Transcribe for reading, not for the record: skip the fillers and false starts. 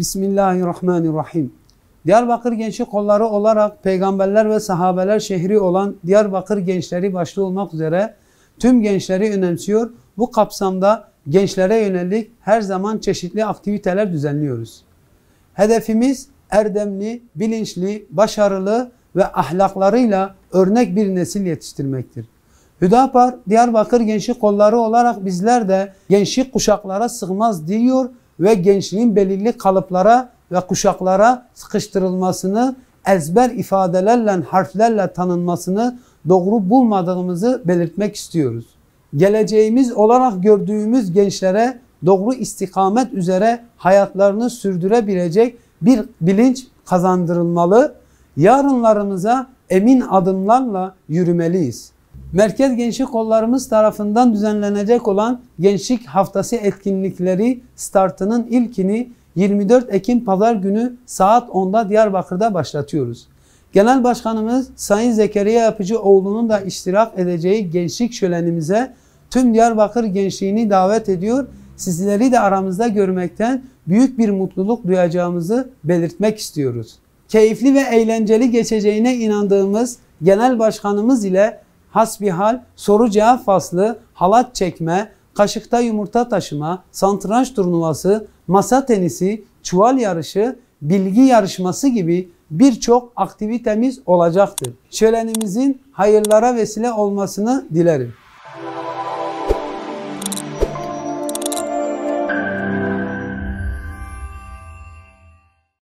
Bismillahirrahmanirrahim. Diyarbakır Gençlik Kolları olarak peygamberler ve sahabeler şehri olan Diyarbakır gençleri başta olmak üzere tüm gençleri önemsiyor. Bu kapsamda gençlere yönelik her zaman çeşitli aktiviteler düzenliyoruz. Hedefimiz erdemli, bilinçli, başarılı ve ahlaklarıyla örnek bir nesil yetiştirmektir. Hüdapar Diyarbakır Gençlik Kolları olarak bizler de gençlik kuşaklara sığmaz diyor ve gençliğin belirli kalıplara ve kuşaklara sıkıştırılmasını, ezber ifadelerle, harflerle tanınmasını doğru bulmadığımızı belirtmek istiyoruz. Geleceğimiz olarak gördüğümüz gençlere doğru istikamet üzere hayatlarını sürdürebilecek bir bilinç kazandırılmalı, yarınlarımıza emin adımlarla yürümeliyiz. Merkez Gençlik Kollarımız tarafından düzenlenecek olan Gençlik Haftası etkinlikleri startının ilkini 24 Ekim Pazar günü saat 10'da Diyarbakır'da başlatıyoruz. Genel Başkanımız Sayın Zekeriya Yapıcıoğlu'nun da iştirak edeceği gençlik şölenimize tüm Diyarbakır gençliğini davet ediyor. Sizleri de aramızda görmekten büyük bir mutluluk duyacağımızı belirtmek istiyoruz. Keyifli ve eğlenceli geçeceğine inandığımız Genel Başkanımız ile hasbihal, soru cevap faslı, halat çekme, kaşıkta yumurta taşıma, satranç turnuvası, masa tenisi, çuval yarışı, bilgi yarışması gibi birçok aktivitemiz olacaktır. Şölenimizin hayırlara vesile olmasını dilerim.